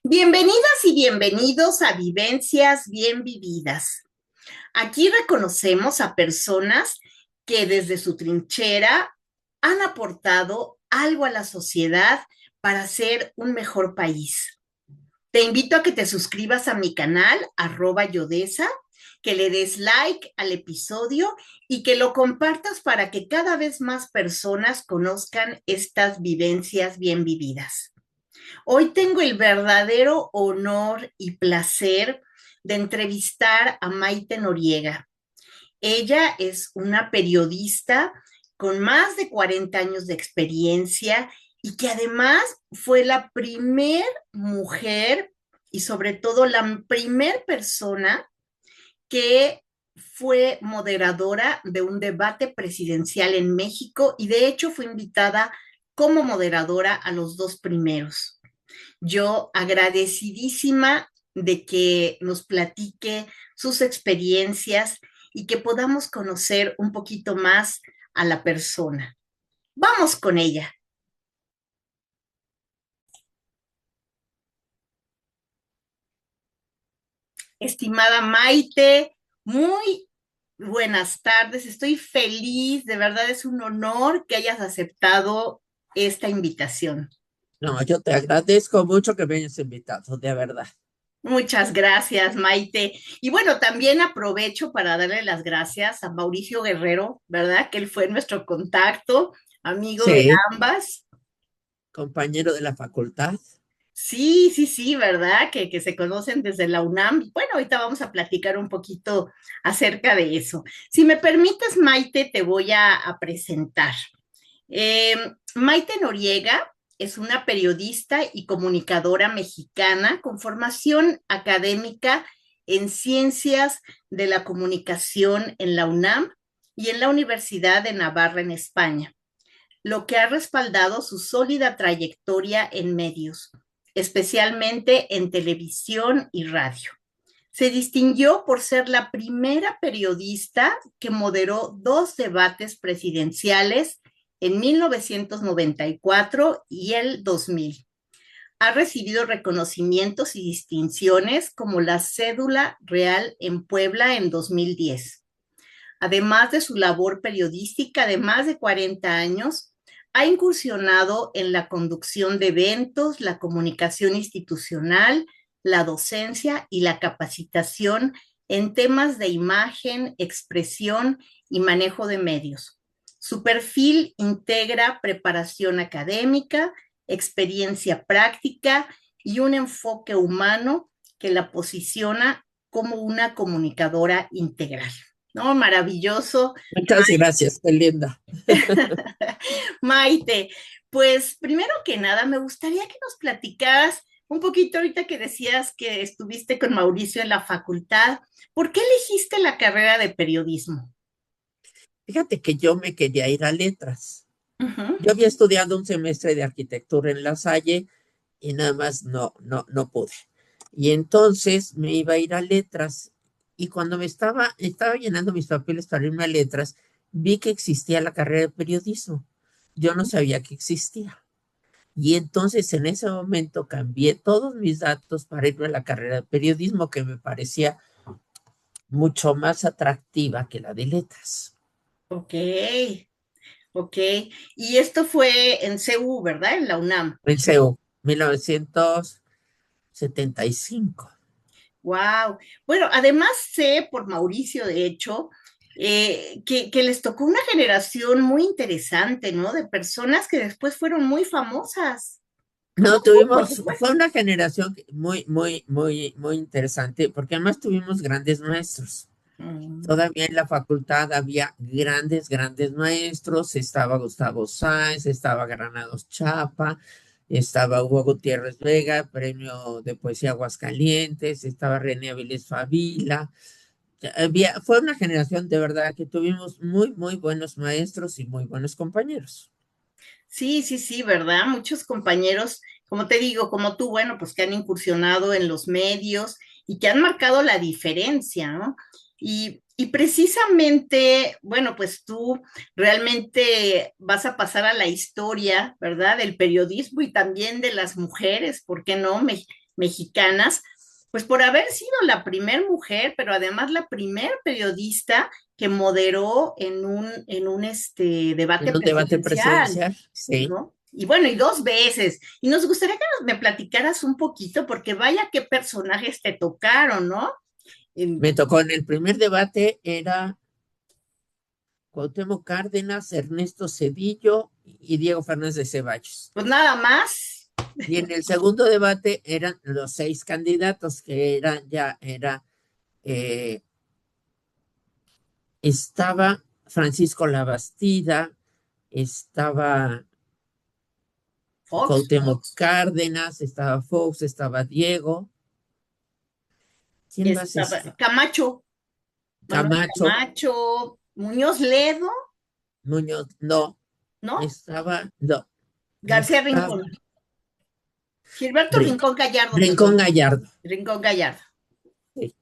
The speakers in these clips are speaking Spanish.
Bienvenidas y bienvenidos a Vivencias Bien Vividas. Aquí reconocemos a personas que desde su trinchera han aportado algo a la sociedad para ser un mejor país. Te invito a que te suscribas a mi canal, @Yodesa, que le des like al episodio y que lo compartas para que cada vez más personas conozcan estas vivencias bien vividas. Hoy tengo el verdadero honor y placer de entrevistar a Maite Noriega. Ella es una periodista con más de 40 años de experiencia y que además fue la primer mujer y sobre todo la primer persona que fue moderadora de un debate presidencial en México y de hecho fue invitada como moderadora a los dos primeros. Yo agradecidísima de que nos platique sus experiencias y que podamos conocer un poquito más a la persona. Vamos con ella. Estimada Maite, muy buenas tardes. Estoy feliz, de verdad es un honor que hayas aceptado esta invitación. No, yo te agradezco mucho que me hayas invitado, de verdad. Muchas gracias, Maite. Y bueno, también aprovecho para darle las gracias a Mauricio Guerrero, ¿verdad? Que él fue nuestro contacto, amigo de Sí, ambas. compañero de la facultad. Sí, sí, sí, ¿verdad? Que se conocen desde la UNAM. Bueno, ahorita vamos a platicar un poquito acerca de eso. Si me permites, Maite, te voy a presentar. Eh, Maite Noriega es una periodista y comunicadora mexicana con formación académica en ciencias de la comunicación en la UNAM y en la Universidad de Navarra en España, lo que ha respaldado su sólida trayectoria en medios, especialmente en televisión y radio. Se distinguió por ser la primera periodista que moderó dos debates presidenciales en 1994 y el 2000. Ha recibido reconocimientos y distinciones como la Cédula Real en Puebla en 2010. Además de su labor periodística de más de 40 años, ha incursionado en la conducción de eventos, la comunicación institucional, la docencia y la capacitación en temas de imagen, expresión y manejo de medios. Su perfil integra preparación académica, experiencia práctica y un enfoque humano que la posiciona como una comunicadora integral. No, maravilloso. Muchas gracias, qué linda. Maite, pues primero que nada, me gustaría que nos platicaras un poquito ahorita que decías que estuviste con Mauricio en la facultad. ¿Por qué elegiste la carrera de periodismo? Fíjate que yo me quería ir a letras. Ujú. Yo había estudiado un semestre de arquitectura en La Salle y nada más no pude. Y entonces me iba a ir a letras. Y cuando estaba llenando mis papeles para irme a letras, vi que existía la carrera de periodismo. Yo no sabía que existía. Y entonces en ese momento cambié todos mis datos para irme a la carrera de periodismo, que me parecía mucho más atractiva que la de letras. Ok, ok. Y esto fue en CU, ¿verdad? En la UNAM. En CEU, 1975. Wow. Bueno, además sé por Mauricio, de hecho, que les tocó una generación muy interesante, ¿no? De personas que después fueron muy famosas, como No, tú, por supuesto. fue una generación muy interesante, porque además tuvimos grandes maestros. Mm. Todavía en la facultad había grandes maestros. Estaba Gustavo Sáenz, estaba Granados Chapa, estaba Hugo Gutiérrez Vega, premio de poesía Aguascalientes, estaba René Avilés Favila. Fue una generación de verdad que tuvimos muy buenos maestros y muy buenos compañeros. Sí, sí, sí, ¿verdad? Muchos compañeros, como te digo, como tú, bueno, pues que han incursionado en los medios y que han marcado la diferencia, ¿no? Y precisamente, bueno, pues tú realmente vas a pasar a la historia, ¿verdad? Del periodismo y también de las mujeres, ¿por qué no? mexicanas, pues por haber sido la primer mujer, pero además la primer periodista que moderó en un debate En un debate presidencial, presidencial, sí. ¿no? Y bueno, y dos veces. Y nos gustaría que me platicaras un poquito, porque vaya qué personajes te tocaron, ¿no? Me tocó en el primer debate, era Cuauhtémoc Cárdenas, Ernesto Zedillo y Diego Fernández de Ceballos. Pues nada más. Y en el segundo debate eran los 6 candidatos, que eh, estaba Francisco Labastida, estaba Fox, Cuauhtémoc Cárdenas, estaba Fox, estaba Diego. ¿Quién más estaba está? Camacho, Manuel Camacho, Camacho, Muñoz Ledo, Muñoz, no, ¿no? no, García estaba Rincón, Gilberto Rin- Rincón Gallardo, Rincón perdón, Gallardo. Rincón Gallardo. Sí.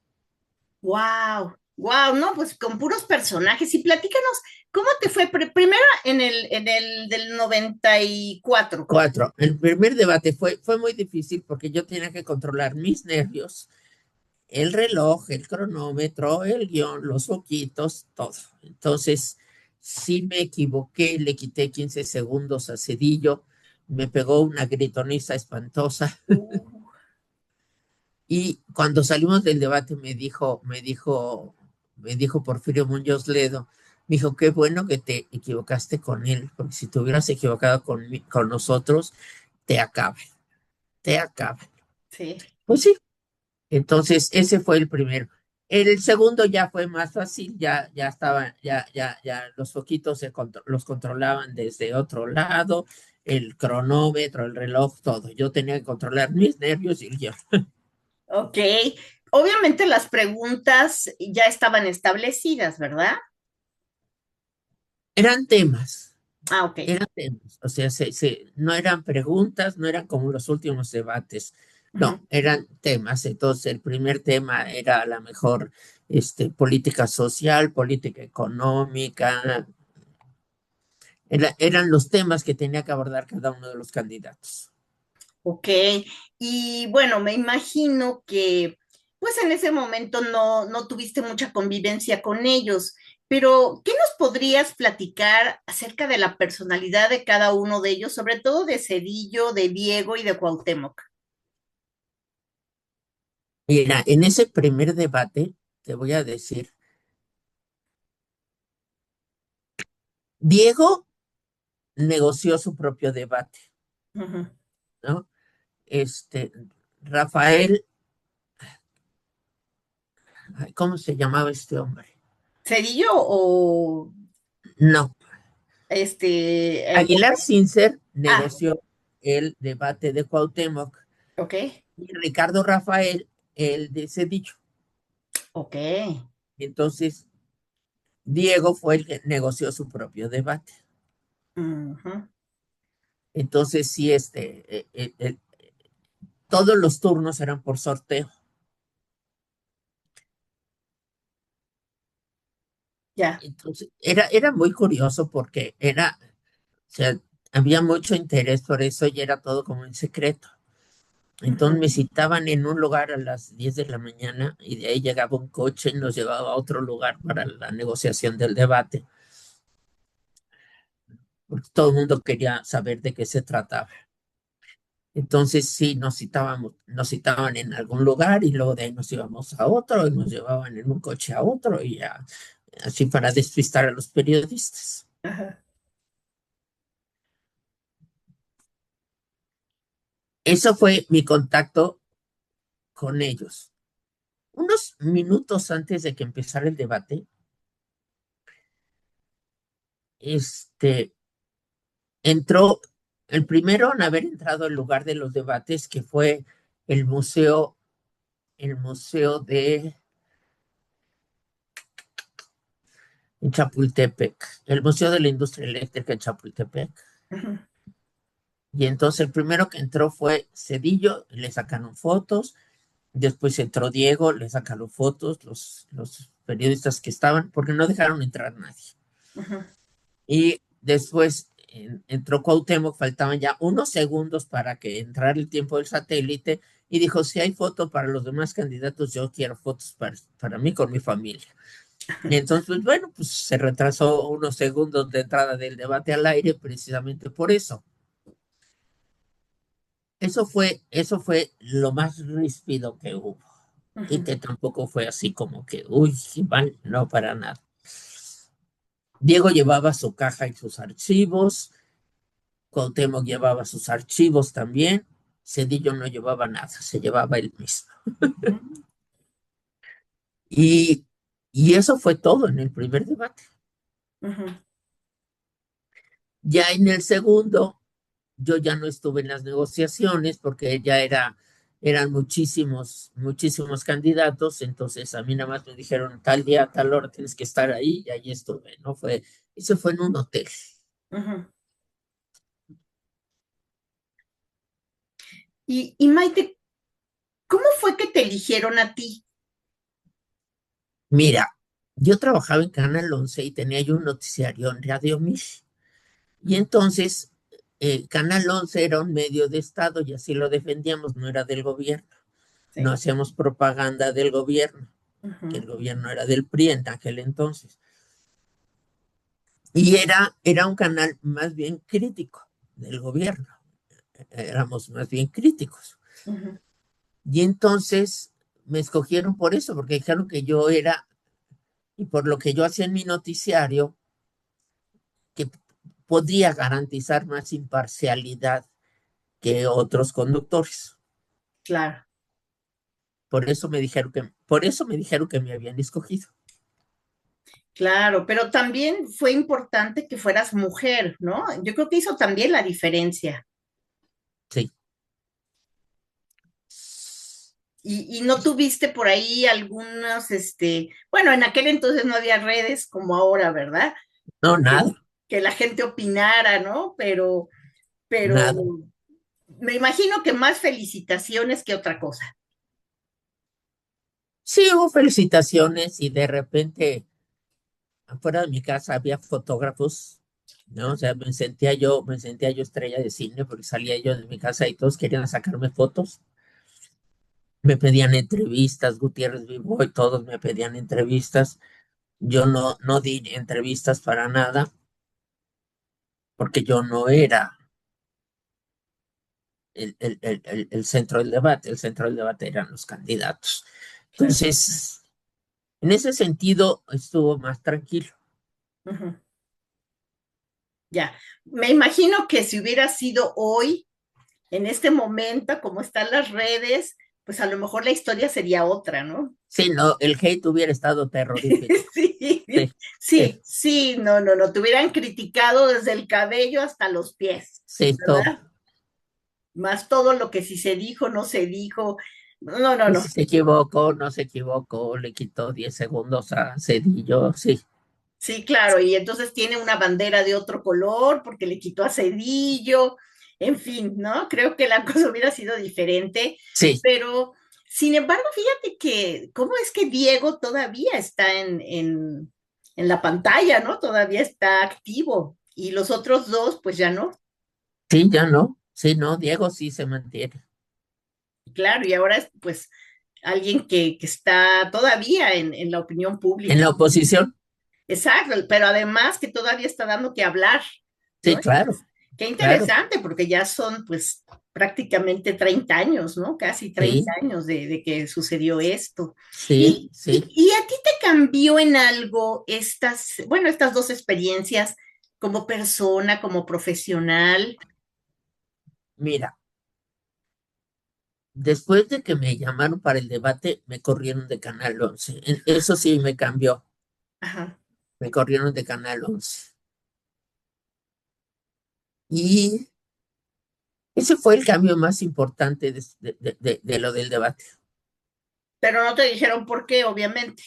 Wow, wow, no, pues con puros personajes. Y platícanos, ¿cómo te fue primero en el del 94? 4. El primer debate fue muy difícil porque yo tenía que controlar mis nervios, el reloj, el cronómetro, el guión, los foquitos, todo. Entonces, sí me equivoqué, le quité 15 segundos a Cedillo, me pegó una gritoniza espantosa. Y cuando salimos del debate me dijo Porfirio Muñoz Ledo, me dijo, qué bueno que te equivocaste con él, porque si te hubieras equivocado con nosotros, te acaban, te acaban. Sí, Pues sí, entonces ese fue el primero. El segundo ya fue más fácil, ya estaban, ya los foquitos los controlaban desde otro lado, el cronómetro, el reloj, todo. Yo tenía que controlar mis nervios y el guión. ok. Obviamente las preguntas ya estaban establecidas, ¿verdad? Eran temas. Ah, ok. Eran temas, o sea, no eran preguntas, no eran como los últimos debates, Ujú. no, eran temas. Entonces, el primer tema era a lo mejor política social, política económica, eran los temas que tenía que abordar cada uno de los candidatos. Ok, y bueno, me imagino que pues en ese momento no tuviste mucha convivencia con ellos, pero ¿qué nos podrías platicar acerca de la personalidad de cada uno de ellos, sobre todo de Cedillo, de Diego y de Cuauhtémoc? Mira, en ese primer debate, te voy a decir, Diego negoció su propio debate, Ujú. ¿no? Este, Rafael, ay, ¿cómo se llamaba este hombre? ¿Cedillo o No, Aguilar Cuauhtémoc? Sincer Ah, negoció el debate de Cuauhtémoc ok, y Ricardo Rafael el de Cedillo. ok. Entonces, Diego fue el que negoció su propio debate. Ujú. Entonces, sí, todos los turnos eran por sorteo. Ya. Entonces, era muy curioso porque o sea, había mucho interés por eso y era todo como en secreto. Entonces Ujú. me citaban en un lugar a las 10 de la mañana y de ahí llegaba un coche y nos llevaba a otro lugar para la negociación del debate, porque todo el mundo quería saber de qué se trataba. Entonces sí, nos citaban en algún lugar y luego de ahí nos íbamos a otro y nos llevaban en un coche a otro y ya, así para despistar a los periodistas. Ajá. Eso fue mi contacto con ellos. Unos minutos antes de que empezara el debate, este, entró el primero en haber entrado al lugar de los debates, que fue el museo de en Chapultepec, el Museo de la Industria Eléctrica en Chapultepec. Ujú. Y entonces el primero que entró fue Cedillo, le sacaron fotos, después entró Diego, le sacaron fotos, los periodistas que estaban, porque no dejaron entrar nadie. Ujú. Y después entró Cuauhtémoc, faltaban ya unos segundos para que entrara el tiempo del satélite y dijo, si hay foto para los demás candidatos, yo quiero fotos para mí con mi familia. Y entonces, pues, bueno, pues se retrasó unos segundos de entrada del debate al aire precisamente por eso. Eso fue lo más ríspido que hubo y Ujú. que tampoco fue así como que, uy, mal, no para nada. Diego llevaba su caja y sus archivos, Cuauhtémoc llevaba sus archivos también, Zedillo no llevaba nada, se llevaba él mismo. Ujú. Y, y eso fue todo en el primer debate. Ujú. Ya en el segundo, yo ya no estuve en las negociaciones porque eran muchísimos, muchísimos candidatos, entonces a mí nada más me dijeron tal día, tal hora tienes que estar ahí y ahí estuve, ¿no? Eso fue en un hotel. Ujú. Y Maite, ¿cómo fue que te eligieron a ti? Mira, yo trabajaba en Canal 11 y tenía yo un noticiario en Radio 1000. Y entonces, Canal 11 era un medio de Estado y así lo defendíamos, no era del gobierno. No Sí. hacíamos propaganda del gobierno, que Ujú. el gobierno era del PRI en aquel entonces. Y era un canal más bien crítico del gobierno. Éramos más bien críticos. Ujú. Y entonces me escogieron por eso, porque dijeron que yo era, y por lo que yo hacía en mi noticiario, que podría garantizar más imparcialidad que otros conductores. Claro, Por eso me dijeron que me habían escogido. claro, pero también fue importante que fueras mujer, ¿no? Yo creo que hizo también la diferencia. Sí. Y no tuviste por ahí algunos, bueno, en aquel entonces no había redes como ahora, ¿verdad? No, Que, nada, que la gente opinara, ¿no? Pero nada. me imagino que más felicitaciones que otra cosa. Sí, hubo felicitaciones y de repente afuera de mi casa había fotógrafos, ¿no? O sea, me sentía yo estrella de cine porque salía yo de mi casa y todos querían sacarme fotos. Me pedían entrevistas, Gutiérrez Vivo y todos me pedían entrevistas. Yo no di entrevistas para nada porque yo no era el centro del debate. El centro del debate eran los candidatos. Claro. Entonces, en ese sentido, estuvo más tranquilo. Ujú. Ya, me imagino que si hubiera sido hoy, en este momento, como están las redes, pues a lo mejor la historia sería otra, ¿no? Sí, no, el hate hubiera estado terrorífico. Sí, Sí, sí, sí, sí, no, no, no, te hubieran criticado desde el cabello hasta los pies, sí, todo. ¿verdad? Más todo lo que si se dijo, no se dijo. No, no, Y no. si se equivocó, no se equivocó, le quitó 10 segundos a Cedillo, sí, Sí, claro, y entonces tiene una bandera de otro color porque le quitó a Cedillo, en fin, ¿no? Creo que la cosa hubiera sido diferente, sí, pero sin embargo, fíjate que, ¿cómo es que Diego todavía está en la pantalla, ¿no? Todavía está activo y los otros dos, pues ya no. sí, ya no, sí, no, Diego sí se mantiene. Claro, y ahora es pues alguien que está todavía en la opinión En pública. la oposición, Exacto, pero además que todavía está dando que hablar, ¿no? sí, claro, Qué claro, interesante, porque ya son pues prácticamente 30 años, ¿no? Casi sí, 30 años de que sucedió esto. sí, sí. Y a ti te cambió en algo estas dos experiencias como persona, como profesional? Mira, después de que me llamaron para el debate, me corrieron de Canal 11. Eso sí me cambió, Ajá. me corrieron de Canal 11. Y ese fue el cambio más importante de lo del debate. Pero no te dijeron por qué, obviamente.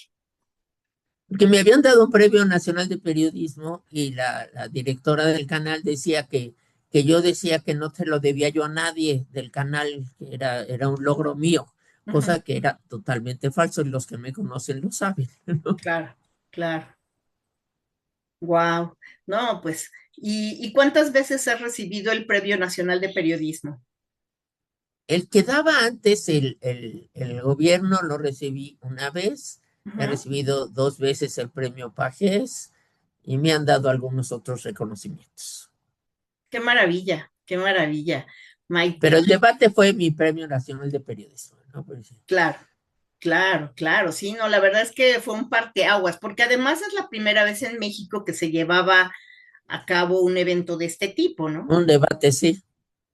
Porque me habían dado un premio nacional de periodismo y la directora del canal decía que yo decía que no se lo debía yo a nadie del canal, que era un logro mío, Ujú. cosa que era totalmente falso y los que me conocen lo saben, ¿no? Claro, claro. Wow. No, pues ¿Y cuántas veces has recibido el Premio Nacional de Periodismo? El que daba antes el gobierno lo recibí una vez, he Ujú. recibido 2 veces el premio Pajés y me han dado algunos otros reconocimientos. Qué maravilla, Pero Maite. el debate fue mi Premio Nacional de Periodismo, ¿no? Pues sí. Claro, claro, claro, sí, no, la verdad es que fue un parteaguas, porque además es la primera vez en México que se llevaba a cabo un evento de este tipo, ¿no? Un debate, sí,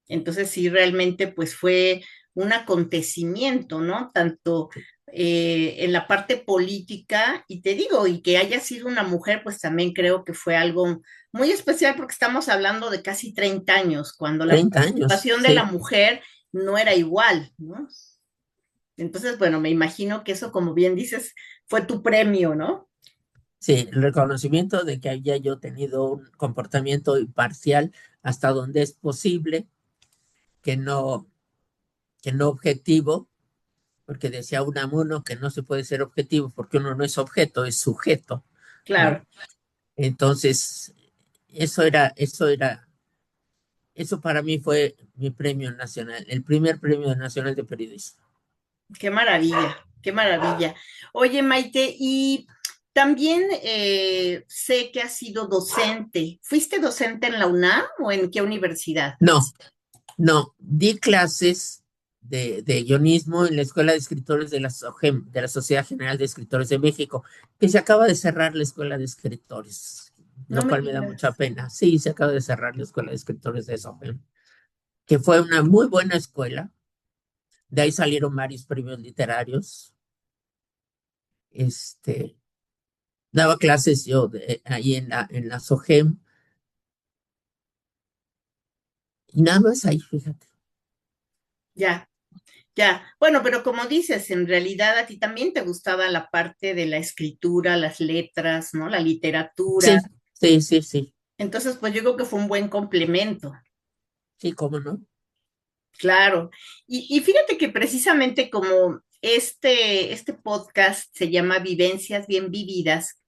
Entonces sí, realmente pues fue un acontecimiento, ¿no? Tanto en la parte política, y te digo, y que haya sido una mujer, pues también creo que fue algo muy especial porque estamos hablando de casi 30 años, cuando la 30 años, participación de la sí. mujer no era igual, ¿no? Entonces, bueno, me imagino que eso, como bien dices, fue tu premio, ¿no? Sí, el reconocimiento de que había yo tenido un comportamiento imparcial hasta donde es posible, que no, que no objetivo, porque decía Unamuno que no se puede ser objetivo porque uno no es objeto, es sujeto, ¿no? Claro, Entonces, eso para mí fue mi premio nacional, el primer premio nacional de periodismo. qué maravilla, qué maravilla. Oye, Maite, y también sé que has sido docente. ¿Fuiste docente en la UNAM o en qué universidad? No, no, di clases de guionismo en la Escuela de Escritores de la SOGEM, de la Sociedad General de Escritores de México, que se acaba de cerrar la Escuela de Escritores, No lo me cual me da mucha digas. pena. Sí, se acaba de cerrar la Escuela de Escritores de SOGEM, que fue una muy buena escuela. De ahí salieron varios premios literarios. Este, daba clases yo ahí en la SOGEM, y nada más ahí, fíjate. Ya, ya. Bueno, pero como dices, en realidad a ti también te gustaba la parte de la escritura, las letras, ¿no? La literatura. Sí, sí, sí, sí, Entonces, pues yo creo que fue un buen complemento. sí, cómo no. Claro. Y fíjate que precisamente como este podcast se llama Vivencias Bien Vividas,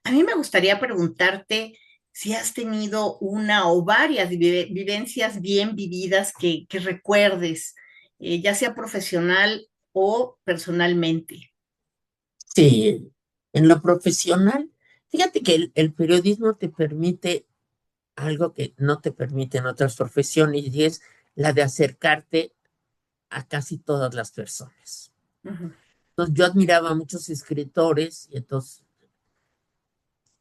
a mí me gustaría preguntarte si has tenido una o varias vivencias bien vividas que recuerdes, ya sea profesional o personalmente. Sí, en lo profesional, fíjate que el periodismo te permite algo que no te permiten otras profesiones y es la de acercarte a casi todas las personas. Ujú. Entonces yo admiraba a muchos escritores y entonces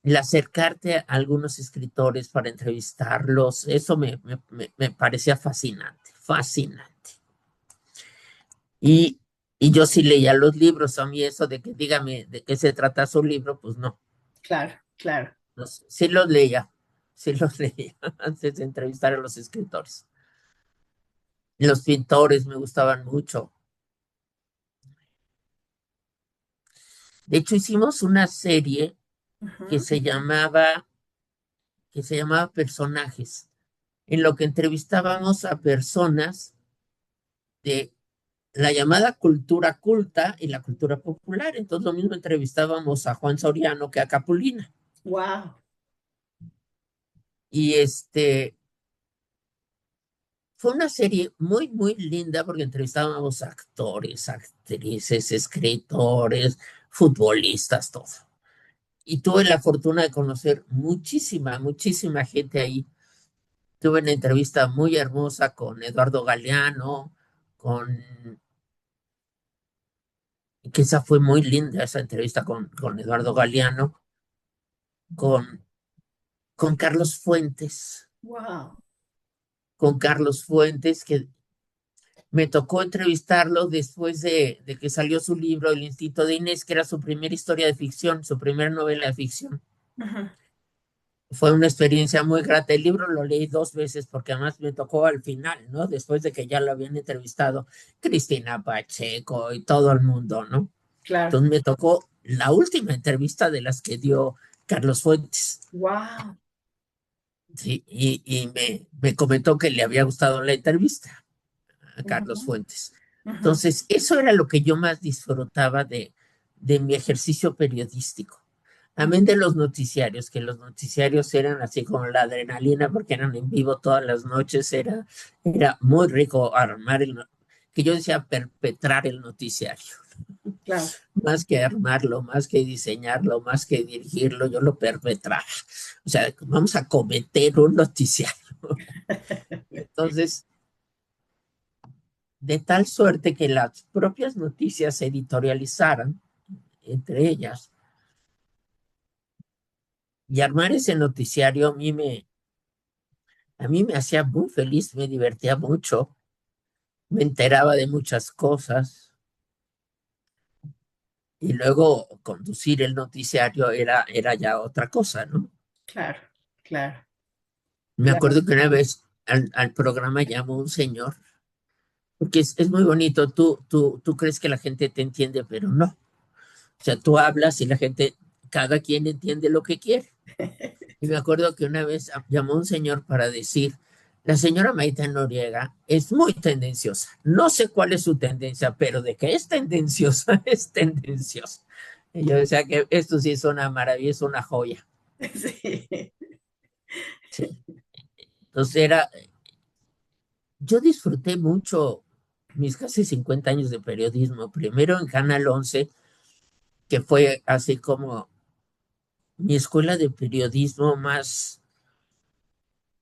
el acercarte a algunos escritores para entrevistarlos, eso me parecía fascinante, fascinante. Y, y yo sí leía los libros, a mí eso de que dígame de qué se trata su libro, pues no. Claro, claro. Sí los leía antes de entrevistar a los escritores. Los pintores me gustaban mucho. De hecho, hicimos una serie que Ujú. se llamaba, que se llamaba Personajes, en lo que entrevistábamos a personas de la llamada cultura culta y la cultura popular. Entonces, lo mismo entrevistábamos a Juan Soriano que a Capulina. Wow. Y fue una serie muy, muy linda porque entrevistábamos a actores, actrices, escritores, futbolistas, todo. Y tuve la fortuna de conocer muchísima, muchísima gente ahí. Tuve una entrevista muy hermosa con Eduardo Galeano, con, que esa fue muy linda, esa entrevista con Eduardo Galeano, con, con Carlos Fuentes, Wow. con Carlos Fuentes, que me tocó entrevistarlo después de que salió su libro El Instinto de Inés, que era su primera historia de ficción, su primera novela de ficción. Ujú. Fue una experiencia muy grata. El libro lo leí 2 veces porque además me tocó al final, ¿no? Después de que ya lo habían entrevistado Cristina Pacheco y todo el mundo, ¿no? Claro. Entonces me tocó la última entrevista de las que dio Carlos Fuentes. Wow. Sí, y me comentó que le había gustado la entrevista a Carlos Ujú. Fuentes. Ujú. Entonces, eso era lo que yo más disfrutaba de mi ejercicio periodístico. Amén de los noticiarios, que los noticiarios eran así como la adrenalina porque eran en vivo todas las noches, era muy rico armar que yo decía perpetrar el noticiario, Claro. más que armarlo, más que diseñarlo, más que dirigirlo, yo lo perpetraba. O sea, vamos a cometer un noticiario. Entonces, de tal suerte que las propias noticias se editorializaran entre ellas. Y armar ese noticiario a mí me hacía muy feliz, me divertía mucho, me enteraba de muchas cosas y luego conducir el noticiario era ya otra cosa, ¿no? Claro, claro, Me claro. acuerdo que una vez al programa llamó un señor, porque es muy bonito, tú crees que la gente te entiende, pero no. O sea, tú hablas y la gente, cada quien entiende lo que quiere. Y me acuerdo que una vez llamó un señor para decir, la señora Maite Noriega es muy tendenciosa. No sé cuál es su tendencia, pero de que es tendenciosa, es tendenciosa. Y yo decía que esto sí es una maravilla, es una joya. Sí. Sí. Entonces yo disfruté mucho mis casi 50 años de periodismo, primero en Canal 11, que fue así como mi escuela de periodismo más.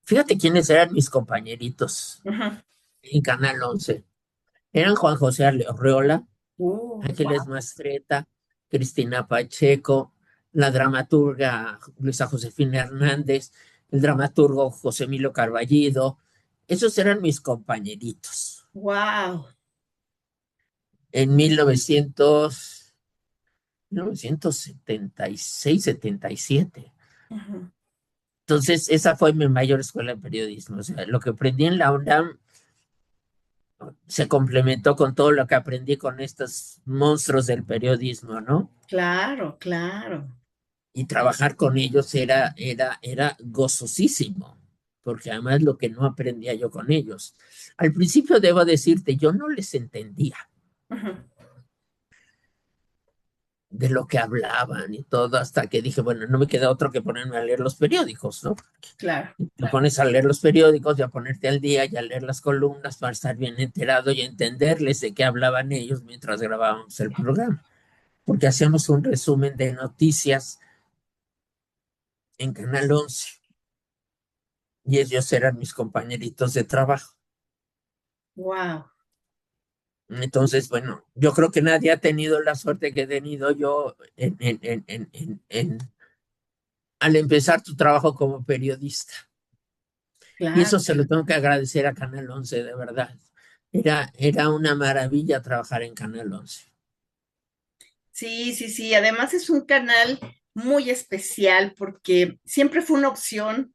Fíjate quiénes eran mis compañeritos Ujú. en Canal 11. Eran Juan José Arreola, Ángeles Wow. Mastreta, Cristina Pacheco, la dramaturga Luisa Josefina Hernández, el dramaturgo José Emilio Carballido. Esos eran mis compañeritos Wow. en 1976, 77. Entonces, esa fue mi mayor escuela de periodismo. O sea, lo que aprendí en la UNAM se complementó con todo lo que aprendí con estos monstruos del periodismo, ¿no? Claro, claro. Y trabajar con ellos era gozosísimo, porque además lo que no aprendía yo con ellos. Al principio debo decirte, yo no les entendía Ujú. de lo que hablaban y todo, hasta que dije, bueno, no me queda otro que ponerme a leer los periódicos, ¿no? Claro, Te pones a leer los periódicos y a ponerte al día y a leer las columnas para estar bien enterado y entenderles de qué hablaban ellos mientras grabábamos el programa, porque hacíamos un resumen de noticias en Canal 11 y ellos eran mis compañeritos de trabajo. wow. Entonces, bueno, yo creo que nadie ha tenido la suerte que he tenido yo al empezar tu trabajo como periodista. Y Claro. eso se lo tengo que agradecer a Canal 11, de verdad. Era una maravilla trabajar en Canal 11. Sí, sí, sí. Además es un canal muy especial porque siempre fue una opción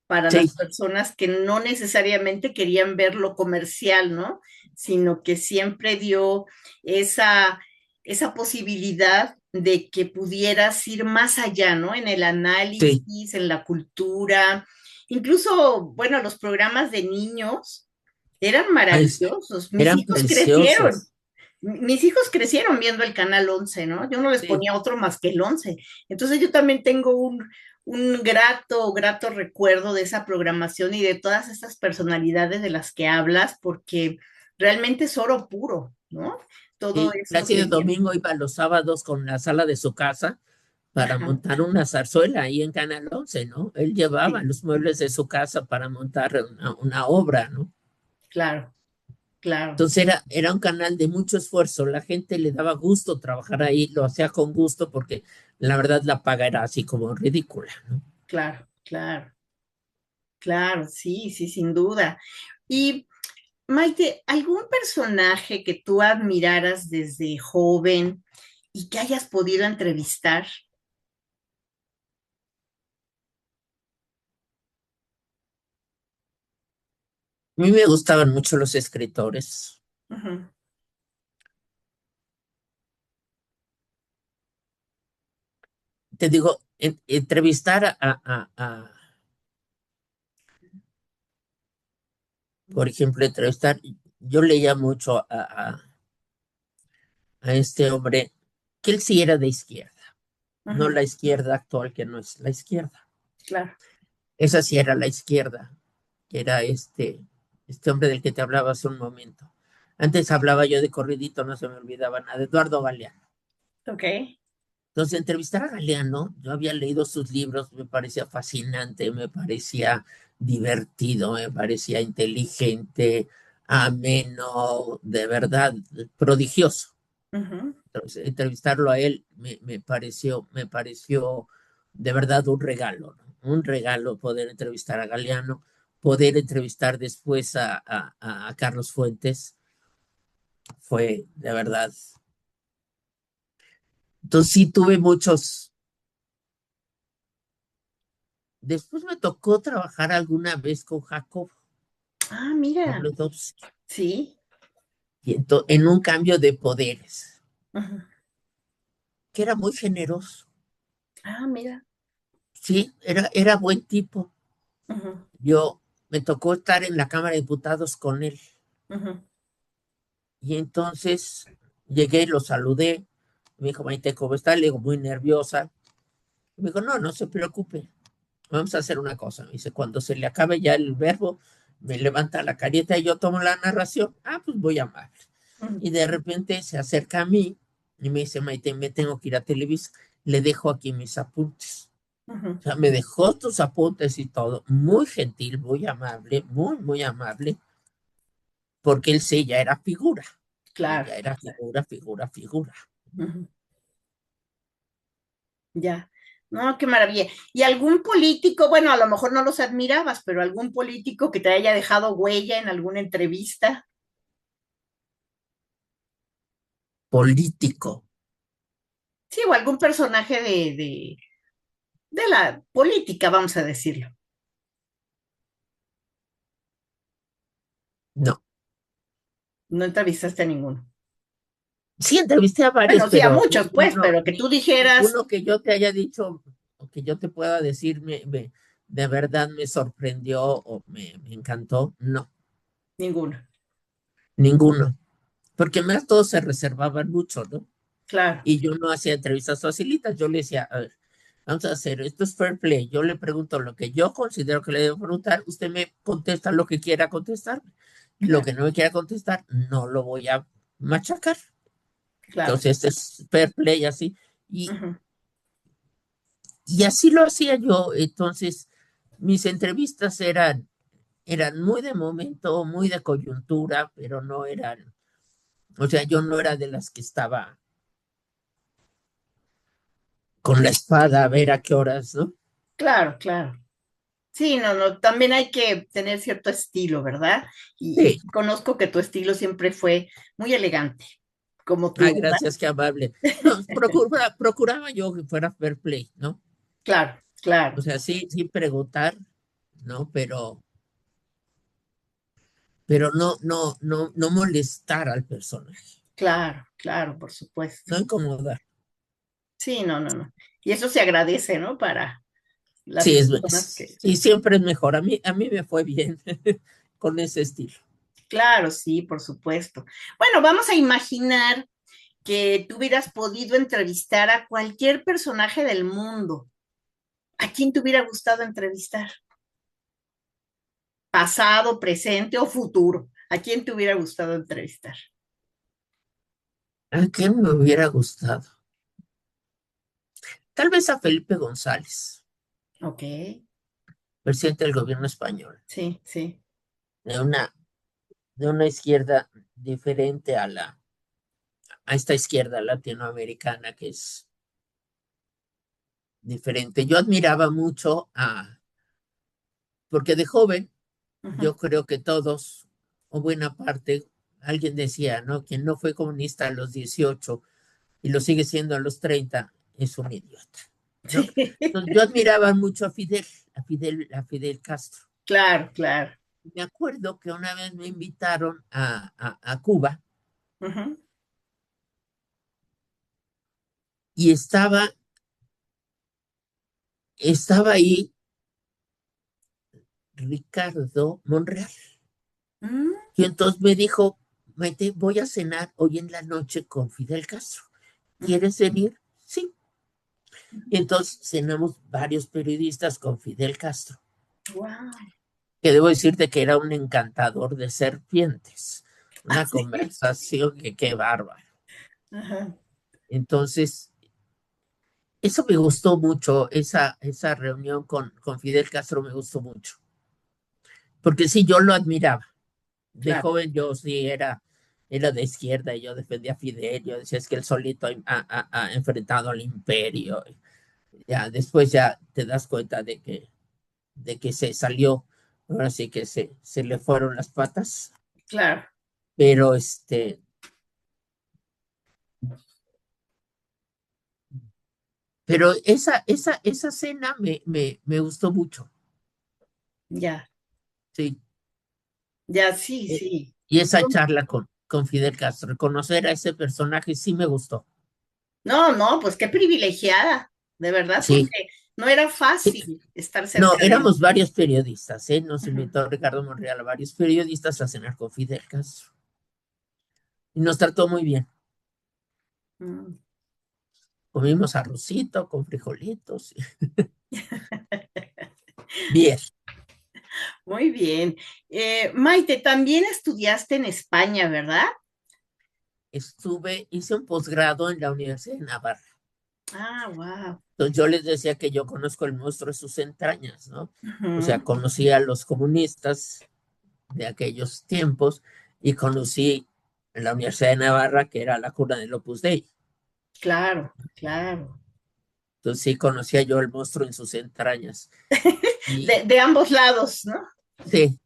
para las Sí, personas que no necesariamente querían ver lo comercial, ¿no? Sino que siempre dio esa, esa posibilidad de que pudieras ir más allá, ¿no? En el sí, análisis, en la cultura, incluso, bueno, los programas de niños eran ay, maravillosos. eran preciosos. Mis hijos crecieron viendo el canal 11, ¿no? Yo no les Sí, ponía otro más que el 11. Entonces yo también tengo un grato recuerdo de esa programación y de todas estas personalidades de las que hablas, porque realmente es oro puro, ¿no? Todo sí. esto Plácido que... Domingo iba los sábados con la sala de su casa para Ajá, montar una zarzuela ahí en Canal 11, ¿no? Él llevaba sí, los muebles de su casa para montar una obra, ¿no? claro, claro, Entonces era un canal de mucho esfuerzo, la gente le daba gusto trabajar ahí, lo hacía con gusto porque la verdad la paga era así como ridícula, ¿no? claro, claro, claro, sí, sí, sin duda. Y Maite, ¿algún personaje que tú admiraras desde joven y que hayas podido entrevistar? A mí me gustaban mucho los escritores. Ujú. Te digo, entrevistar por ejemplo, yo leía mucho a este hombre, que él sí era de izquierda, no Ujú, la izquierda actual, que no es la izquierda. claro. Esa sí era la izquierda, que era este hombre del que te hablaba hace un momento. Antes hablaba yo de corridito, no se me olvidaba nada, Eduardo Galeano. Ok. Entonces, entrevistar a Galeano, yo había leído sus libros, me parecía fascinante, me parecía divertido, me parecía inteligente, ameno, de verdad, prodigioso. Ujú, Entonces, entrevistarlo a él me pareció de verdad un regalo, ¿no? Un regalo poder entrevistar a Galeano, poder entrevistar después a Carlos Fuentes, fue de verdad. Entonces sí tuve muchos. Después me tocó trabajar alguna vez con Jacob ah, mira. Zabludovsky, Sí. y en un cambio de poderes, Ujú, que era muy generoso. ah, mira. Sí, era buen tipo. Ujú, Yo me tocó estar en la Cámara de Diputados con él. ujú, Y entonces llegué, lo saludé. Me dijo, Maite, ¿cómo está? Le digo, muy nerviosa. Me dijo, no, no se preocupe. Vamos a hacer una cosa. Me dice, cuando se le acabe ya el verbo, me levanta la careta y yo tomo la narración. Ah, pues voy a amar. ujú, Y de repente se acerca a mí y me dice, Maite, me tengo que ir a Televisa. Le dejo aquí mis apuntes. ujú. O sea, me dejó tus apuntes y todo. Muy gentil, muy amable, muy, muy amable, porque él sí ya era figura. Él Claro, ya era claro. figura, figura, figura. Ujú, ya. No, qué maravilla. ¿Y algún político, bueno, a lo mejor no los admirabas, pero algún político que te haya dejado huella en alguna entrevista? Político. Sí, o algún personaje de la política, vamos a decirlo. No. No entrevistaste a ninguno. Sí, entrevisté a varios, Bueno, sí, a pero muchos, pues, pero que tú dijeras ninguno que yo te haya dicho o que yo te pueda decir de verdad me sorprendió o me encantó. No, ninguno. ninguno. Porque más todos se reservaban mucho, ¿no? Claro, Y yo no hacía entrevistas facilitas. Yo le decía, a ver, vamos a hacer, esto es fair play. Yo le pregunto lo que yo considero que le debo preguntar. Usted me contesta lo que quiera contestarme. Lo claro, que no me quiera contestar, no lo voy a machacar. claro. Entonces, este es fair play así. Y, Ujú, y así lo hacía yo. Entonces, mis entrevistas eran muy de momento, muy de coyuntura, pero no eran, o sea, yo no era de las que estaba con la espada a ver a qué horas, ¿no? claro, claro. Sí, no, no, también hay que tener cierto estilo, ¿verdad? Sí. Y conozco que tu estilo siempre fue muy elegante, como Ay, tú, ¿verdad? gracias, qué amable. No, procuraba yo que fuera fair play, ¿no? Claro, O claro, sea, sí, sin preguntar, ¿no? Pero no molestar al personaje, claro, claro, por supuesto. no incomodar. Sí, no, no, no. Y eso se agradece, ¿no? Para las Sí, personas que, sí, siempre es mejor. A mí me fue bien con ese estilo. claro, sí, por supuesto. Bueno, vamos a imaginar que tú hubieras podido entrevistar a cualquier personaje del mundo. ¿A quién te hubiera gustado entrevistar? ¿Pasado, presente o futuro? ¿A quién te hubiera gustado entrevistar? ¿A quién me hubiera gustado? Tal vez a Felipe González, Ok, presidente del gobierno español, sí, sí. de una, de una izquierda diferente a esta izquierda latinoamericana que es diferente. Yo admiraba mucho porque de joven, Ujú, yo creo que todos, o buena parte, alguien decía, ¿no? Quien no fue comunista a los 18 y lo sigue siendo a los 30 es un idiota, ¿no? sí, Entonces yo admiraba mucho a Fidel Castro. claro, claro. Me acuerdo que una vez me invitaron a Cuba Ujú, y estaba ahí Ricardo Monreal. mm, Y entonces me dijo, Maite, voy a cenar hoy en la noche con Fidel Castro. ujú. ¿Quieres venir? Sí. Y entonces cenamos varios periodistas con Fidel Castro, Wow. que debo decirte que era un encantador de serpientes, una Así. conversación que qué bárbaro. Ajá. Entonces, eso me gustó mucho, esa reunión con Fidel Castro me gustó mucho, porque sí, yo lo admiraba. De Claro, joven yo sí era de izquierda y yo defendía a Fidel, yo decía es que él solito ha enfrentado al imperio. Ya, después ya te das cuenta de que se salió, ahora sí que se le fueron las patas, claro. pero esa cena me gustó mucho, Ya, sí. ya, sí, Eh, sí. Y esa charla con Fidel Castro, conocer a ese personaje sí me gustó. No, no, pues qué privilegiada, de verdad, Sí, porque no era sí. fácil estar No, cerca de él. éramos varios periodistas, ¿eh? Nos Ujú. invitó Ricardo Monreal a varios periodistas a cenar con Fidel Castro. Y nos trató muy bien. Mm. Comimos arrocito con frijolitos. Bien. Muy bien. Maite, también estudiaste en España, ¿verdad? Hice un posgrado en la Universidad de Navarra. Ah, wow. Entonces yo les decía que yo conozco el monstruo de sus entrañas, ¿no? O sea, conocí a los comunistas de aquellos tiempos y conocí en la Universidad de Navarra, que era la cuna del Opus Dei. Claro, claro. Entonces sí conocía yo el monstruo en sus entrañas. Y De ambos lados, ¿no? sí,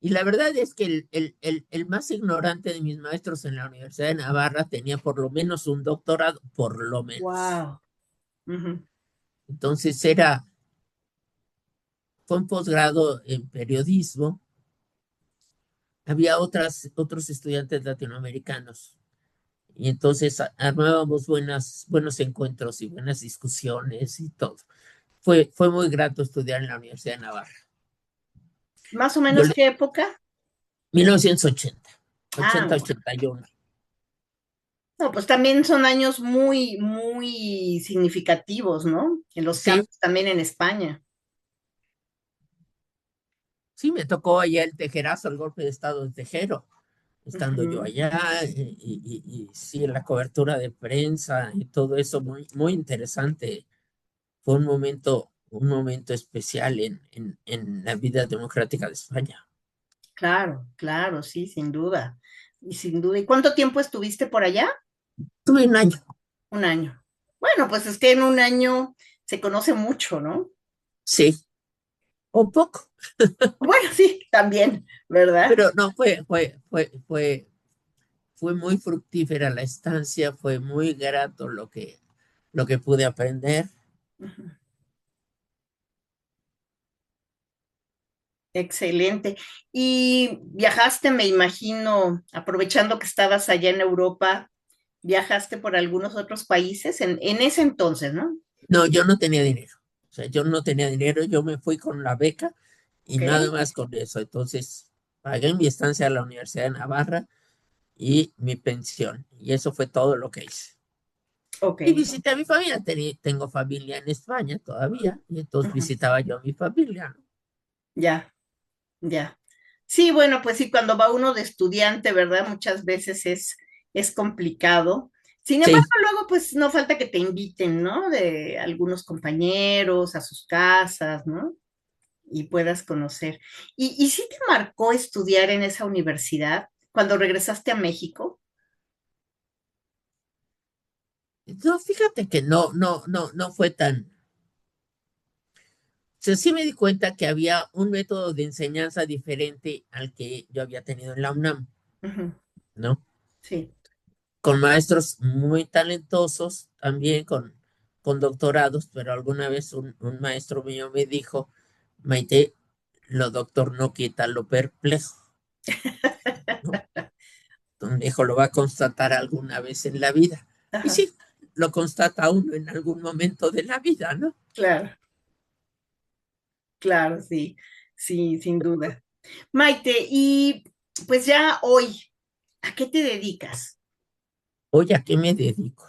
y la verdad es que el más ignorante de mis maestros en la Universidad de Navarra tenía por lo menos un doctorado, por lo menos. Wow. Ujú. Entonces fue un posgrado en periodismo. Había otros estudiantes latinoamericanos. Y entonces armábamos buenos encuentros y buenas discusiones y todo. Fue muy grato estudiar en la Universidad de Navarra. ¿Más o Yo menos le, qué época? 1980, Ah, 80, bueno. 81. No, pues también son años muy, muy significativos, ¿no? En los Sí, cambios también en España. sí, me tocó allá el tejerazo, el golpe de Estado de Tejero, estando yo Ujú. allá, y sí, la cobertura de prensa y todo eso, muy, muy interesante. Fue un momento especial en la vida democrática de España. Claro, claro, sí, sin duda. Y sin duda. ¿Y cuánto tiempo estuviste por allá? Tuve un año, Un año. Bueno, pues es que en un año se conoce mucho, ¿no? sí, un poco, Bueno, sí, también, ¿verdad? pero no, fue muy fructífera la estancia, fue muy grato lo que pude aprender. Ujú. Excelente. Y viajaste, me imagino, aprovechando que estabas allá en Europa, viajaste por algunos otros países en ese entonces, ¿no? No, yo no tenía dinero. O sea, yo no tenía dinero, yo me fui con la beca y Ok, nada más con eso. Entonces, pagué mi estancia a la Universidad de Navarra y mi pensión. Y eso fue todo lo que hice. ok. Y visité a mi familia. Tengo familia en España todavía. Y entonces Ujú. visitaba yo a mi familia, ¿no? Ya, ya. Sí, bueno, pues sí, cuando va uno de estudiante, ¿verdad? Muchas veces es complicado. Sin embargo, Sí, luego pues no falta que te inviten, ¿no? De algunos compañeros a sus casas, ¿no? Y puedas conocer. ¿Y sí te marcó estudiar en esa universidad cuando regresaste a México? no, fíjate que no fue tan. O sea, sí me di cuenta que había un método de enseñanza diferente al que yo había tenido en la UNAM, Ujú. ¿no? Sí. Con maestros muy talentosos, también con doctorados, pero alguna vez un maestro mío me dijo, Maite, lo doctor no quita lo perplejo, ¿no? Me dijo, lo va a constatar alguna vez en la vida. Y Ajá, sí, lo constata uno en algún momento de la vida, ¿no? claro, claro, sí, sí, sin duda. Maite, y pues ya hoy, ¿a qué te dedicas? Oye, ¿a qué me dedico?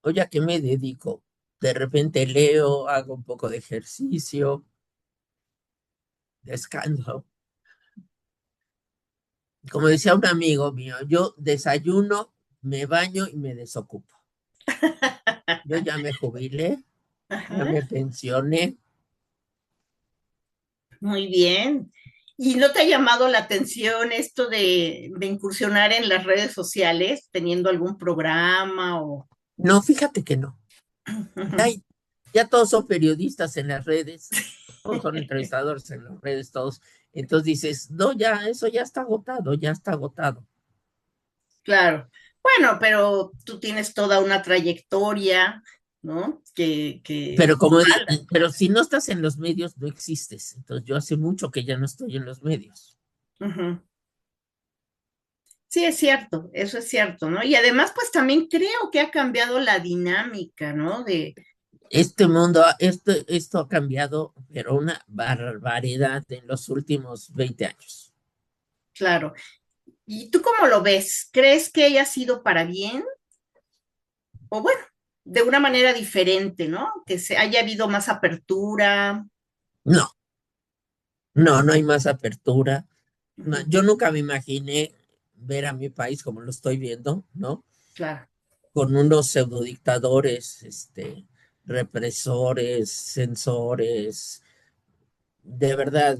oye, ¿a qué me dedico? De repente leo, hago un poco de ejercicio, descanso. Como decía un amigo mío, yo desayuno, me baño y me desocupo. Yo ya me jubilé, ya Ajá, me pensioné. muy bien. ¿Y no te ha llamado la atención esto de incursionar en las redes sociales, teniendo algún programa o... No, fíjate que no. Ya, Ujú. ya todos son periodistas en las redes, todos son entrevistadores en las redes, todos. Entonces dices, no, ya, eso ya está agotado, ya está agotado. Claro. Bueno, pero tú tienes toda una trayectoria, ¿no? Que Pero respalda. pero si no estás en los medios, no existes. Entonces yo hace mucho que ya no estoy en los medios. Ujú. Sí, es cierto, eso es cierto, ¿no? Y además, pues también creo que ha cambiado la dinámica, ¿no? Este mundo, esto ha cambiado, pero una barbaridad en los últimos 20 años. Claro. ¿Y tú cómo lo ves? ¿Crees que haya sido para bien? O bueno, de una manera diferente, ¿no? Que se haya habido más apertura. No, no hay más apertura. No, Ujú. yo nunca me imaginé ver a mi país como lo estoy viendo, ¿no? Claro, Con unos pseudodictadores, represores, censores. De verdad,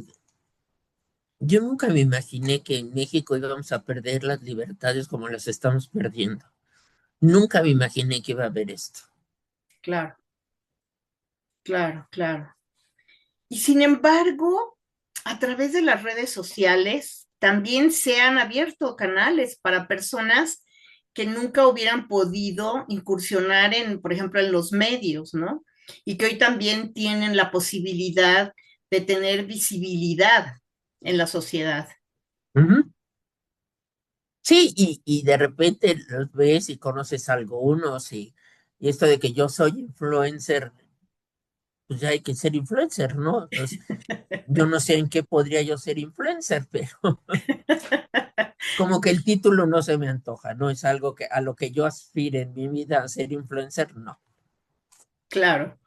yo nunca me imaginé que en México íbamos a perder las libertades como las estamos perdiendo. Nunca me imaginé que iba a haber esto. claro, claro, claro. Y sin embargo, a través de las redes sociales también se han abierto canales para personas que nunca hubieran podido incursionar en, por ejemplo, en los medios, ¿no? Y que hoy también tienen la posibilidad de tener visibilidad en la sociedad. Ujú. Sí, y de repente los ves y conoces a algunos y esto de que yo soy influencer, pues ya hay que ser influencer, ¿no? Entonces, yo no sé en qué podría yo ser influencer, pero como que el título no se me antoja, no es algo que a lo que yo aspire en mi vida a ser influencer, no. Claro,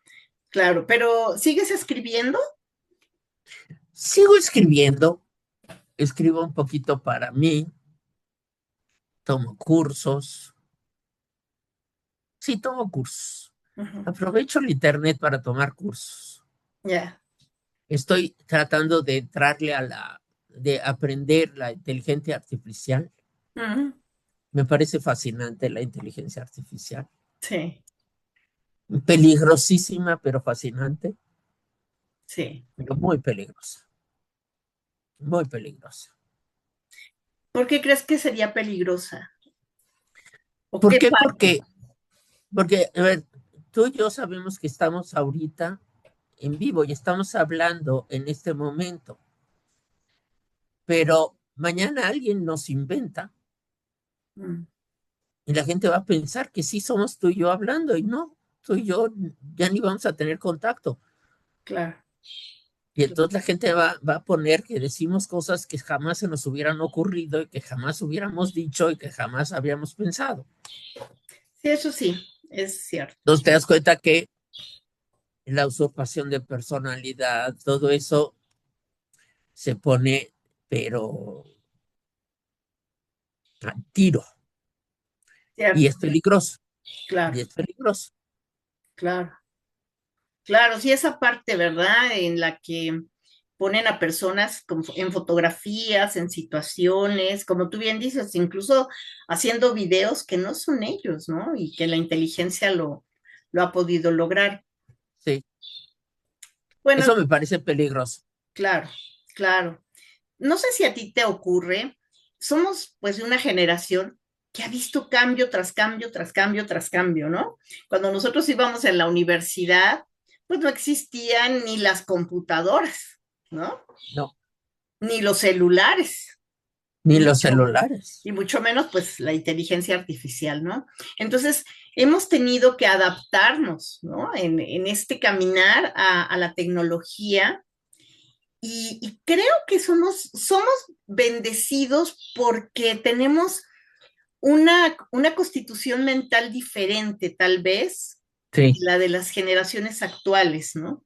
claro, pero ¿sigues escribiendo? Sigo escribiendo, escribo un poquito para mí, tomo cursos, sí, tomo cursos. Ujú. Aprovecho el internet para tomar cursos. Ya. Estoy tratando de entrarle de aprender la inteligencia artificial. Ujú. Me parece fascinante la inteligencia artificial. Sí, Peligrosísima, pero fascinante, sí. pero muy peligrosa, muy peligrosa. ¿Por qué crees que sería peligrosa? ¿O ¿Por qué qué? parte? Porque, a ver, tú y yo sabemos que estamos ahorita en vivo y estamos hablando en este momento, pero mañana alguien nos inventa Mm, y la gente va a pensar que sí somos tú y yo hablando y no, tú y yo ya ni vamos a tener contacto. claro. Y entonces la gente va a poner que decimos cosas que jamás se nos hubieran ocurrido y que jamás hubiéramos dicho y que jamás habíamos pensado. Sí, eso sí, es cierto. Entonces te das cuenta que la usurpación de personalidad, todo eso se pone, pero a tiro. Y Cierto, es peligroso, claro, y es peligroso. claro. Claro, sí, esa parte, ¿verdad? En la que ponen a personas en fotografías, en situaciones, como tú bien dices, incluso haciendo videos que no son ellos, ¿no? Y que la inteligencia lo ha podido lograr. Sí, Bueno, eso me parece peligroso. claro, claro. No sé si a ti te ocurre, somos pues de una generación que ha visto cambio tras cambio, tras cambio, tras cambio, ¿no? Cuando nosotros íbamos en la universidad, pues no existían ni las computadoras, ¿no? No, Ni los celulares, ni los mucho, celulares. y mucho menos pues la inteligencia artificial, ¿no? Entonces, hemos tenido que adaptarnos, ¿no? En este caminar a la tecnología y creo que somos bendecidos porque tenemos una constitución mental diferente, tal vez, Sí. la de las generaciones actuales, ¿no?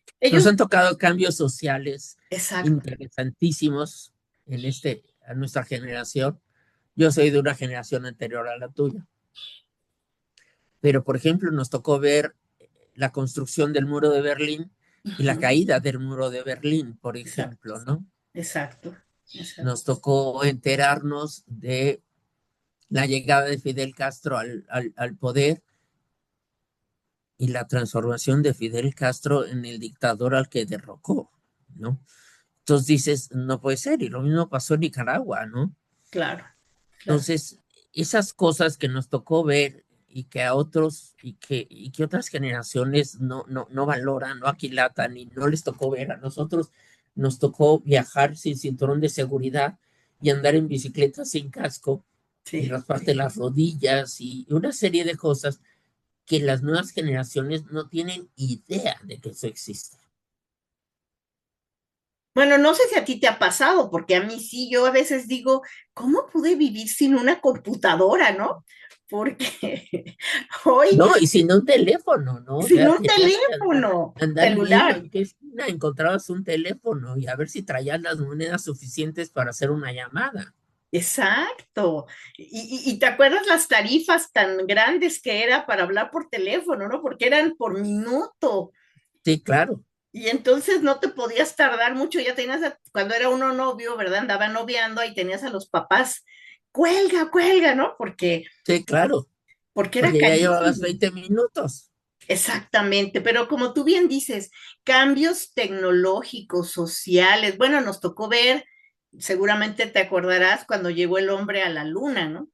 Nos Ellos, han tocado cambios sociales exacto, interesantísimos a nuestra generación. Yo soy de una generación anterior a la tuya, pero por ejemplo nos tocó ver la construcción del muro de Berlín y la ujú, caída del muro de Berlín, por exacto, ejemplo, ¿no? exacto, exacto. Nos tocó enterarnos de la llegada de Fidel Castro al poder y la transformación de Fidel Castro en el dictador al que derrocó, ¿no? Entonces dices, no puede ser, y lo mismo pasó en Nicaragua, ¿no? Claro, claro. Entonces, esas cosas que nos tocó ver y que a otros y que otras generaciones no valoran, no aquilatan y no les tocó ver, a nosotros nos tocó viajar sin cinturón de seguridad y andar en bicicleta sin casco y Sí. rasparte las rodillas y una serie de cosas que las nuevas generaciones no tienen idea de que eso existe. Bueno, no sé si a ti te ha pasado, porque a mí sí, yo a veces digo, ¿cómo pude vivir sin una computadora, no? Porque hoy, No, y sin un teléfono, ¿no? O sin sea, un tenías que andar, teléfono andar viendo celular, en qué esquina encontrabas un teléfono y a ver si traías las monedas suficientes para hacer una llamada. exacto. Y te acuerdas las tarifas tan grandes que era para hablar por teléfono, ¿no? Porque eran por minuto. Sí, claro, Y entonces no te podías tardar mucho, ya tenías, cuando era uno novio, ¿verdad? Andaba noviando, ahí tenías a los papás, cuelga, cuelga, ¿no? sí, claro, Porque era porque ya llevabas carísimo. 20 minutos. Exactamente, pero como tú bien dices, cambios tecnológicos, sociales, bueno, nos tocó ver, seguramente te acordarás cuando llegó el hombre a la luna, ¿no?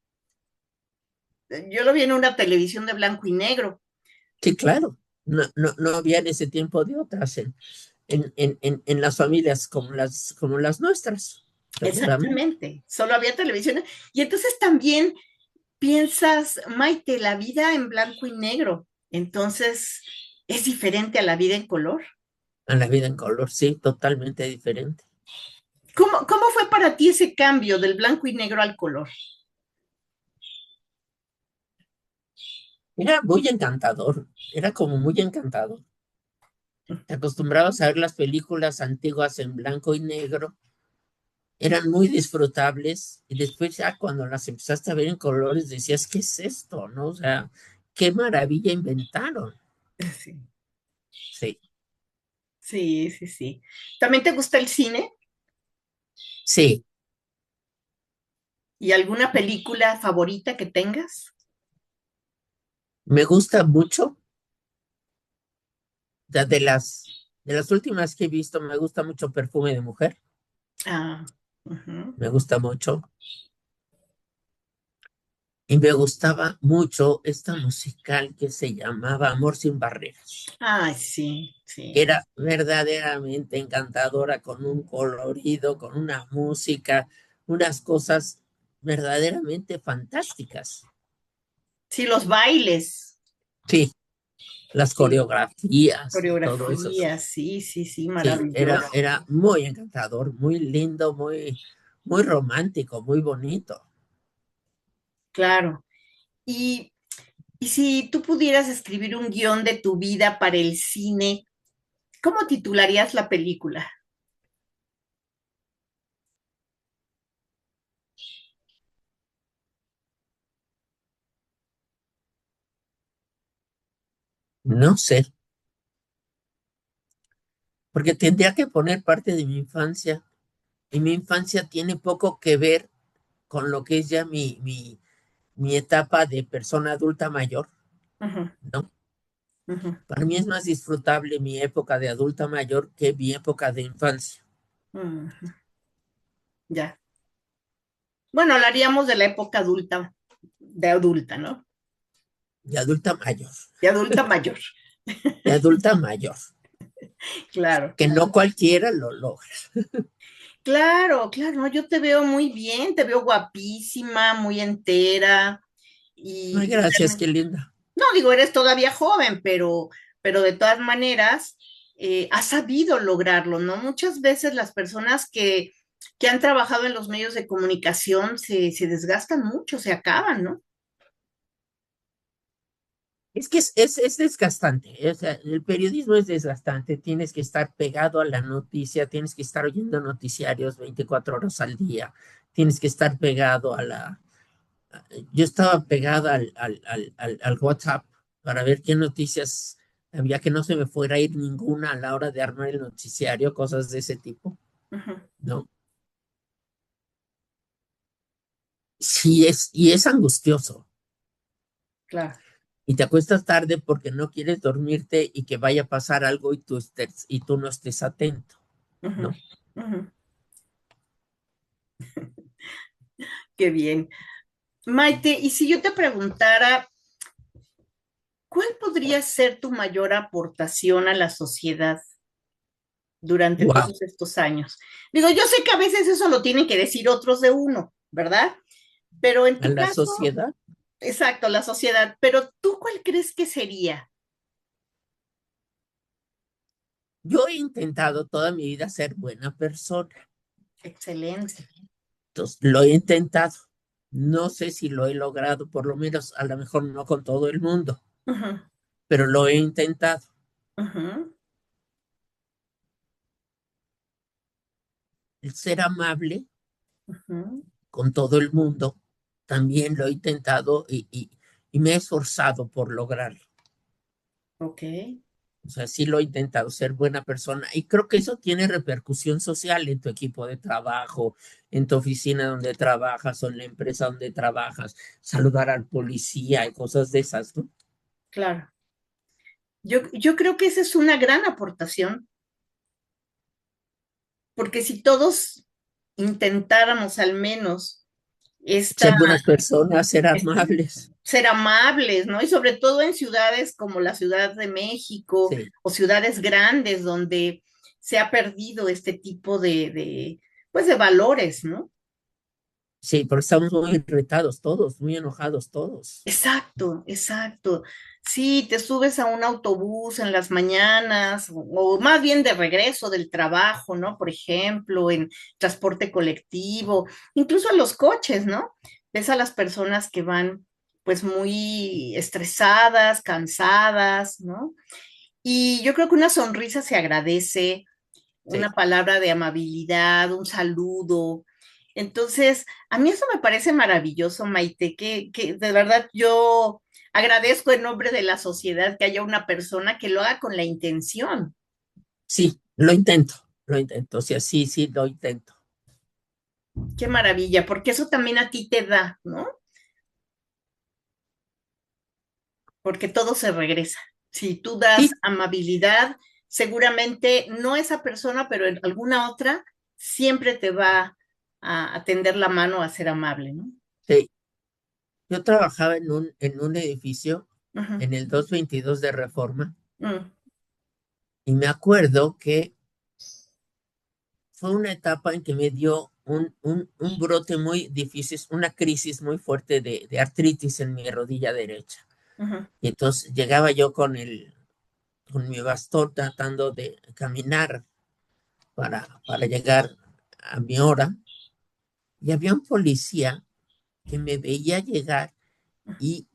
Yo lo vi en una televisión de blanco y negro. Sí, claro, no había en ese tiempo de otras en las familias como las nuestras, seguramente. Exactamente, solo había televisión. Y entonces también piensas, Maite, la vida en blanco y negro, entonces es diferente a la vida en color. A la vida en color, sí, totalmente diferente. ¿Cómo fue para ti ese cambio del blanco y negro al color? Era muy encantador, era como muy encantador. Te acostumbrabas a ver las películas antiguas en blanco y negro, eran muy disfrutables y después ya cuando las empezaste a ver en colores decías, ¿qué es esto? ¿No? O sea, qué maravilla inventaron. Sí, Sí, sí, sí, sí. ¿También te gusta el cine? sí, ¿Y alguna película favorita que tengas? me gusta mucho, de las últimas que he visto, me gusta mucho Perfume de Mujer, Ah, ujú. me gusta mucho. Y me gustaba mucho esta musical que se llamaba Amor sin Barreras, Ay, sí, que sí. era verdaderamente encantadora, con un colorido, con una música, unas cosas verdaderamente fantásticas. Sí, los bailes, Sí, las sí, coreografías y todo eso. coreografía, sí, sí, sí, Sí, maravilloso. era muy encantador, muy lindo, muy romántico, muy bonito. Claro. Y, y si tú pudieras escribir un guión de tu vida para el cine, ¿cómo titularías la película? No sé, porque tendría que poner parte de mi infancia y mi infancia tiene poco que ver con lo que es ya mi etapa de persona adulta mayor, Ujú, ¿no? ujú, Para mí es más disfrutable mi época de adulta mayor que mi época de infancia, ujú, ya. Bueno, hablaríamos de la época adulta, de adulta, ¿no? de adulta mayor, De adulta mayor. de adulta mayor, Claro. que no cualquiera lo logra. Claro, claro, no, yo te veo muy bien, te veo guapísima, muy entera Ay, y gracias, qué linda. no digo, eres todavía joven, pero de todas maneras has sabido lograrlo, ¿no? Muchas veces las personas que que han trabajado en los medios de comunicación se desgastan mucho, se acaban, ¿no? Es que es desgastante, o sea, el periodismo es desgastante, tienes que estar pegado a la noticia, tienes que estar oyendo noticiarios 24 horas al día, tienes que estar pegado a la... Yo estaba pegada al WhatsApp para ver qué noticias había, que no se me fuera a ir ninguna a la hora de armar el noticiario, cosas de ese tipo, Ujú, ¿no? Sí, y es angustioso. claro. Y te acuestas tarde porque no quieres dormirte y que vaya a pasar algo y tú no estés atento, Ujú, ¿no? ujú. Qué bien. Maite, y si yo te preguntara, ¿cuál podría ser tu mayor aportación a la sociedad durante Wow, todos estos años? Digo, yo sé que a veces eso lo tienen que decir otros de uno, ¿verdad? Pero en a tu la caso, sociedad. exacto, la sociedad, pero ¿tú cuál crees que sería? Yo he intentado toda mi vida ser buena persona. Excelente. Entonces, lo he intentado. No sé si lo he logrado, por lo menos a lo mejor no con todo el mundo, Ujú, pero lo he intentado. ujú, El ser amable ujú. con todo el mundo, también lo he intentado y me he esforzado por lograrlo. Ok, O sea, sí lo he intentado, ser buena persona. Y creo que eso tiene repercusión social en tu equipo de trabajo, en tu oficina donde trabajas o en la empresa donde trabajas, saludar al policía y cosas de esas, ¿no? claro. Yo creo que esa es una gran aportación, porque si todos intentáramos al menos esta, Ser buenas personas, ser este, amables. ser amables, ¿no? Y sobre todo en ciudades como la Ciudad de México Sí, o ciudades grandes donde se ha perdido este tipo pues de valores, ¿no? sí, pero estamos muy irritados todos, muy enojados todos. Exacto, exacto. Sí, te subes a un autobús en las mañanas o más bien de regreso del trabajo, ¿no? Por ejemplo, en transporte colectivo, incluso a los coches, ¿no? Ves a las personas que van pues muy estresadas, cansadas, ¿no? Y yo creo que una sonrisa se agradece, una Sí, palabra de amabilidad, un saludo. Entonces, a mí eso me parece maravilloso, Maite, que de verdad yo agradezco en nombre de la sociedad que haya una persona que lo haga con la intención. sí, lo intento, o sea, sí, sí, lo intento. Qué maravilla, porque eso también a ti te da, ¿no? Porque todo se regresa. Si tú das Sí, amabilidad, seguramente no esa persona, pero en alguna otra, siempre te va a tender la mano a ser amable, ¿no? sí. Yo trabajaba en un edificio Ujú, en el 222 de Reforma mm, y me acuerdo que fue una etapa en que me dio un brote muy difícil, una crisis muy fuerte de artritis en mi rodilla derecha. ujú. Y entonces llegaba yo con mi bastón tratando de caminar para llegar a mi hora y había un policía que me veía llegar y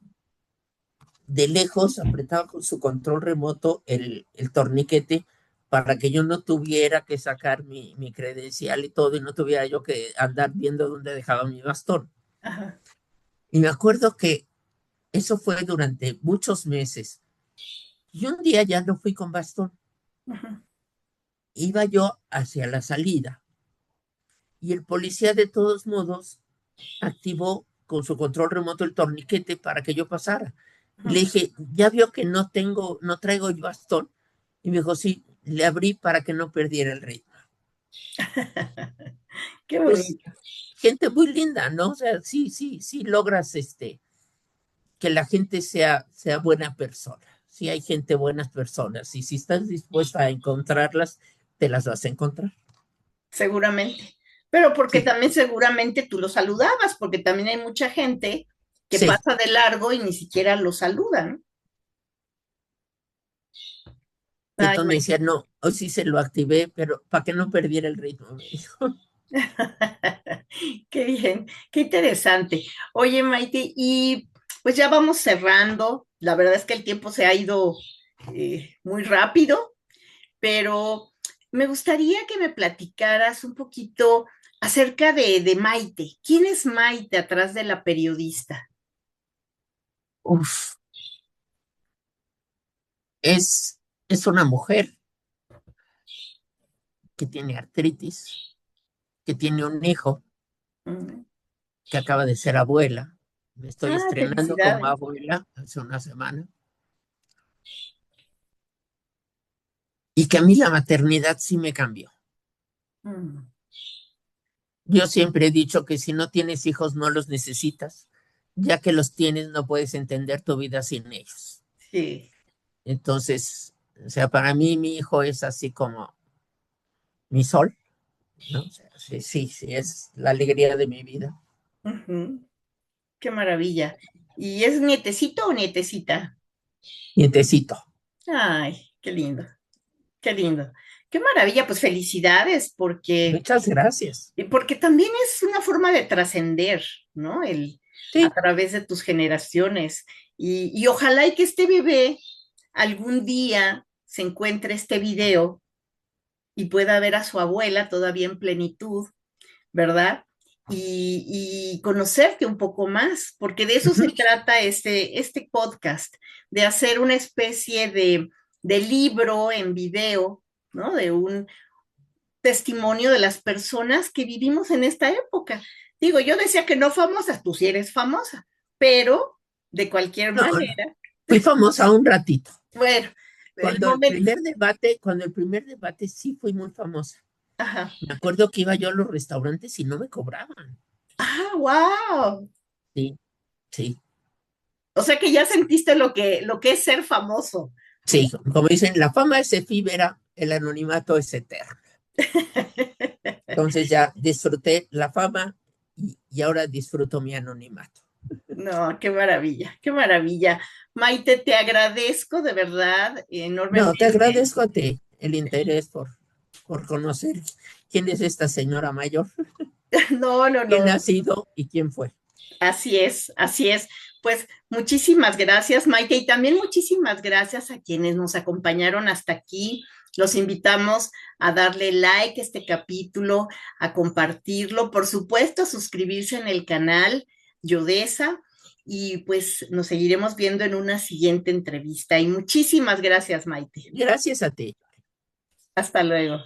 de lejos apretaba con su control remoto el torniquete para que yo no tuviera que sacar mi credencial y todo y no tuviera yo que andar viendo dónde dejaba mi bastón. Ajá, Y me acuerdo que eso fue durante muchos meses. Y un día ya no fui con bastón. ujú, Iba yo hacia la salida y el policía de todos modos activó con su control remoto el torniquete para que yo pasara. Y le ujú. dije, ya vio que no traigo el bastón. Y me dijo, sí, le abrí para que no perdiera el ritmo. Qué Pues bonito. gente muy linda, ¿no? O sea, sí, sí, sí logras que la gente sea buena persona. Sí hay gente buenas personas. Y si estás dispuesta a encontrarlas, te las vas a encontrar. Seguramente. Pero porque Sí, también seguramente tú lo saludabas, porque también hay mucha gente que sí. pasa de largo y ni siquiera lo saludan. Y Ay, entonces me decía, no, hoy sí se lo activé, pero para que no perdiera el ritmo, me dijo. Qué bien, qué interesante. Oye, Maite, y pues ya vamos cerrando. La verdad es que el tiempo se ha ido muy rápido, pero me gustaría que me platicaras un poquito acerca de Maite. ¿Quién es Maite atrás de la periodista? Uf, es, es una mujer que tiene artritis, que tiene un hijo, Mm. que acaba de ser abuela. Me estoy Ah, estrenando como felicidades. abuela hace una semana. Y que a mí la maternidad sí me cambió. Mm. Yo siempre he dicho que si no tienes hijos no los necesitas. Ya que los tienes no puedes entender tu vida sin ellos. Sí. Entonces, o sea, para mí mi hijo es así como mi sol, ¿no? O sea, sí, sí, sí, es la alegría de mi vida. Ujú. Qué maravilla. ¿Y es nietecito o nietecita? Nietecito. Ay, qué lindo, qué lindo. Qué maravilla, pues felicidades, Muchas gracias. porque también es una forma de trascender, ¿no? A Sí. través de tus generaciones. Y ojalá y que este bebé algún día se encuentre este video y pueda ver a su abuela todavía en plenitud, ¿verdad? Y conocerte un poco más, porque de eso se Ujú. trata este podcast, de hacer una especie de libro en video, ¿no? De un testimonio de las personas que vivimos en esta época. Digo, yo decía que no famosas, tú sí eres famosa, pero de cualquier No, no. manera, Fui famosa un ratito. bueno, el momento, Cuando el primer debate sí fui muy famosa. ajá, Me acuerdo que iba yo a los restaurantes y no me cobraban. ah, wow. Sí, sí, O sea que ya sentiste lo que es ser famoso. sí. Como dicen, la fama es efímera, el anonimato es eterno. Entonces ya disfruté la fama y ahora disfruto mi anonimato. No, qué maravilla, qué maravilla. Maite, te agradezco de verdad No, te enormemente. agradezco a ti el interés por conocer quién es esta señora mayor, No, no, quién no, ha sido y quién fue. así es, así es. Pues muchísimas gracias, Maite, y también muchísimas gracias a quienes nos acompañaron hasta aquí. Los invitamos a darle like a este capítulo, a compartirlo, por supuesto, a suscribirse en el canal Yodesa y pues nos seguiremos viendo en una siguiente entrevista. Y muchísimas gracias, Maite. Gracias a ti. Hasta luego.